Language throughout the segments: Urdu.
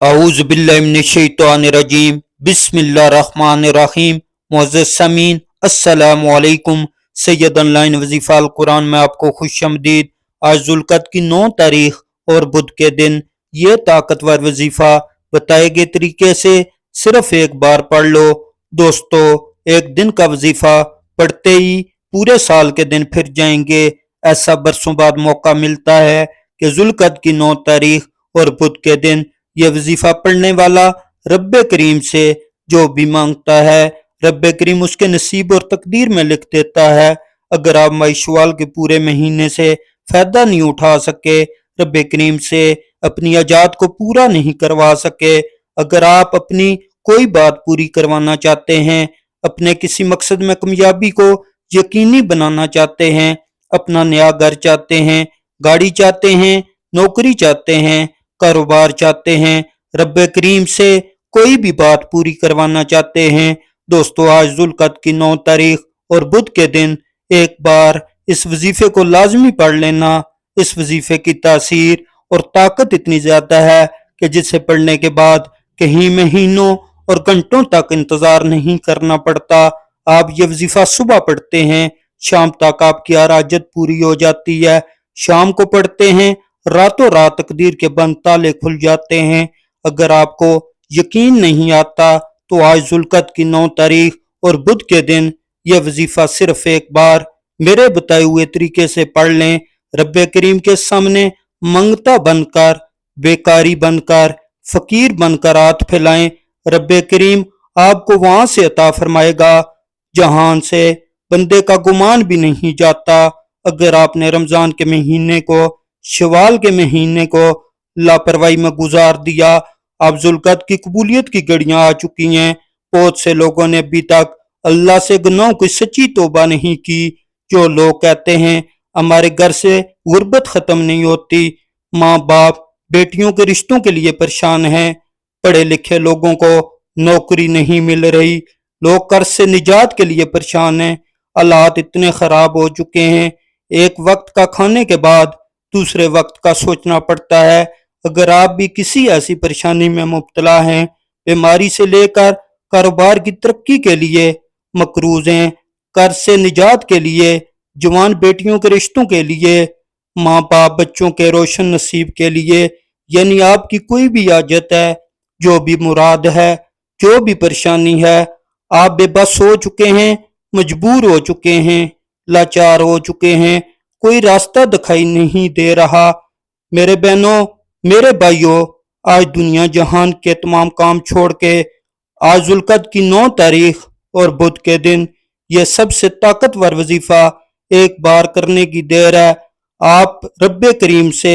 اعوذ باللہ من الشیطان الرجیم بسم اللہ الرحمن الرحیم۔ معزز سامعین السلام علیکم۔ سید آن لائن وظیفہ القرآن میں آپ کو خوش آمدید۔ آج ذوالقعدہ کی 9 تاریخ اور بدھ کے دن یہ طاقتور وظیفہ بتائے گئے طریقے سے صرف ایک بار پڑھ لو۔ دوستو، ایک دن کا وظیفہ پڑھتے ہی پورے سال کے دن پھر جائیں گے۔ ایسا برسوں بعد موقع ملتا ہے کہ ذوالقعدہ کی 9 تاریخ اور بدھ کے دن یہ وظیفہ پڑھنے والا رب کریم سے جو بھی مانگتا ہے رب کریم اس کے نصیب اور تقدیر میں لکھ دیتا ہے۔ اگر آپ ماہ شوال کے پورے مہینے سے فائدہ نہیں اٹھا سکے، رب کریم سے اپنی حاجات کو پورا نہیں کروا سکے، اگر آپ اپنی کوئی بات پوری کروانا چاہتے ہیں، اپنے کسی مقصد میں کامیابی کو یقینی بنانا چاہتے ہیں، اپنا نیا گھر چاہتے ہیں، گاڑی چاہتے ہیں، نوکری چاہتے ہیں، کاروبار چاہتے ہیں، رب کریم سے کوئی بھی بات پوری کروانا چاہتے ہیں، دوستو آج ذوالقعدہ کی 9 تاریخ اور بدھ کے دن ایک بار اس وظیفے کو لازمی پڑھ لینا۔ اس وظیفے کی تاثیر اور طاقت اتنی زیادہ ہے کہ جسے پڑھنے کے بعد کہیں مہینوں اور گھنٹوں تک انتظار نہیں کرنا پڑتا۔ آپ یہ وظیفہ صبح پڑھتے ہیں، شام تک آپ کی ہر حاجت پوری ہو جاتی ہے۔ شام کو پڑھتے ہیں، راتوں رات تقدیر کے بند تالے کھل جاتے ہیں۔ اگر آپ کو یقین نہیں آتا تو آج ذوالقعدہ کی 9 تاریخ اور بدھ کے دن یہ وظیفہ صرف ایک بار میرے بتائے ہوئے طریقے سے پڑھ لیں۔ رب کریم کے سامنے منگتا بن کر، بیکاری بن کر، فقیر بن کر ہاتھ پھیلائیں۔ رب کریم آپ کو وہاں سے عطا فرمائے گا جہاں سے بندے کا گمان بھی نہیں جاتا۔ اگر آپ نے رمضان کے مہینے کو، شوال کے مہینے کو لاپرواہی میں گزار دیا، اب ذوالقعدہ کی قبولیت کی گھڑیاں آ چکی ہیں۔ بہت سے لوگوں نے ابھی تک اللہ سے گناہوں کی سچی توبہ نہیں کی۔ جو لوگ کہتے ہیں ہمارے گھر سے غربت ختم نہیں ہوتی، ماں باپ بیٹیوں کے رشتوں کے لیے پریشان ہیں، پڑھے لکھے لوگوں کو نوکری نہیں مل رہی، لوگ قرض سے نجات کے لیے پریشان ہیں، حالات اتنے خراب ہو چکے ہیں، ایک وقت کا کھانے کے بعد دوسرے وقت کا سوچنا پڑتا ہے۔ اگر آپ بھی کسی ایسی پریشانی میں مبتلا ہیں، بیماری سے لے کر کاروبار کی ترقی کے لیے مقروض ہیں، قرض سے نجات کے لیے، جوان بیٹیوں کے رشتوں کے لیے، ماں باپ بچوں کے روشن نصیب کے لیے، یعنی آپ کی کوئی بھی حاجت ہے، جو بھی مراد ہے، جو بھی پریشانی ہے، آپ بے بس ہو چکے ہیں، مجبور ہو چکے ہیں، لاچار ہو چکے ہیں، کوئی راستہ دکھائی نہیں دے رہا، میرے بہنوں، میرے بھائیوں، آج دنیا جہان کے تمام کام چھوڑ کے آج ذوالقعدہ کی 9 تاریخ اور بدھ کے دن یہ سب سے طاقتور وظیفہ ایک بار کرنے کی دیر ہے۔ آپ رب کریم سے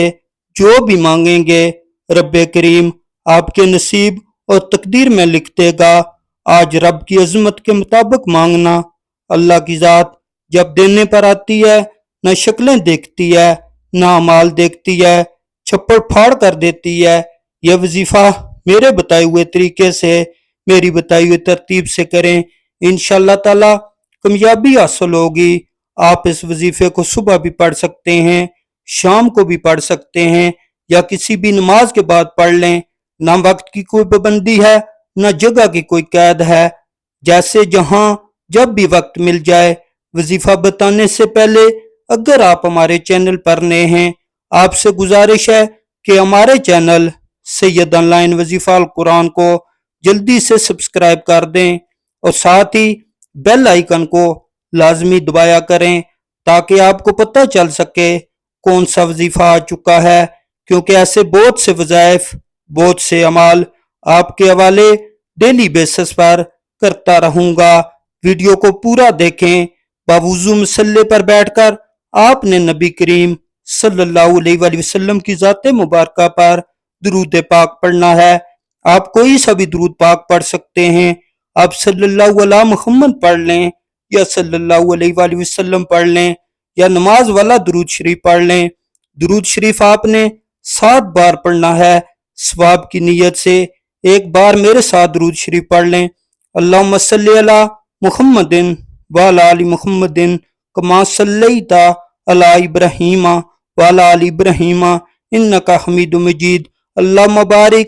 جو بھی مانگیں گے رب کریم آپ کے نصیب اور تقدیر میں لکھ دے گا۔ آج رب کی عظمت کے مطابق مانگنا۔ اللہ کی ذات جب دینے پر آتی ہے نہ شکلیں دیکھتی ہے نہ اعمال دیکھتی ہے، چھپڑ پھاڑ کر دیتی ہے۔ یہ وظیفہ میرے بتائے ہوئے طریقے سے، میری بتائی ہوئی ترتیب سے کریں، انشاءاللہ تعالی کامیابی حاصل ہوگی۔ آپ اس وظیفے کو صبح بھی پڑھ سکتے ہیں، شام کو بھی پڑھ سکتے ہیں، یا کسی بھی نماز کے بعد پڑھ لیں۔ نہ وقت کی کوئی پابندی ہے، نہ جگہ کی کوئی قید ہے، جیسے جہاں جب بھی وقت مل جائے۔ وظیفہ بتانے سے پہلے اگر آپ ہمارے چینل پر نئے ہیں، آپ سے گزارش ہے کہ ہمارے چینل سید آن لائن وظیفہ القرآن کو جلدی سے سبسکرائب کر دیں اور ساتھ ہی بیل آئیکن کو لازمی دبایا کریں تاکہ آپ کو پتہ چل سکے کون سا وظیفہ آ چکا ہے، کیونکہ ایسے بہت سے وظائف، بہت سے اعمال آپ کے حوالے ڈیلی بیسس پر کرتا رہوں گا۔ ویڈیو کو پورا دیکھیں۔ باوضو مصلی پر بیٹھ کر آپ نے نبی کریم صلی اللہ علیہ وآلہ وسلم کی ذات مبارکہ پر درود پاک پڑھنا ہے۔ آپ کوئی سا بھی درود پاک پڑھ سکتے ہیں۔ آپ صلی اللہ علیہ محمد پڑھ لیں یا صلی اللہ علیہ وآلہ وسلم پڑھ لیں یا نماز والا درود شریف پڑھ لیں۔ درود شریف آپ نے 7 بار پڑھنا ہے ثواب کی نیت سے۔ ایک بار میرے ساتھ درود شریف پڑھ لیں۔ اللہم صلی علی محمد وعلی آل محمد کما صلیت علی ابراہیم وعلی آل ابراہیم انک حمید مجید۔ اللہم بارک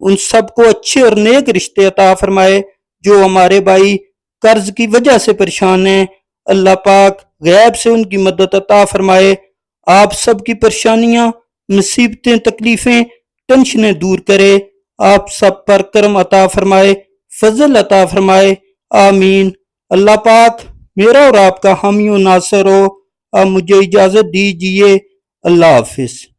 ان سب کو اچھے اور نیک رشتے عطا فرمائے۔ جو ہمارے بھائی قرض کی وجہ سے پریشان ہیں، اللہ پاک غیب سے ان کی مدد عطا فرمائے۔ آپ سب کی پریشانیاں، مصیبتیں، تکلیفیں، ٹینشنیں دور کرے۔ آپ سب پر کرم عطا فرمائے، فضل عطا فرمائے، آمین۔ اللہ پاک میرا اور آپ کا حامی و ناصر ہو۔ اب مجھے اجازت دیجیے، اللہ حافظ۔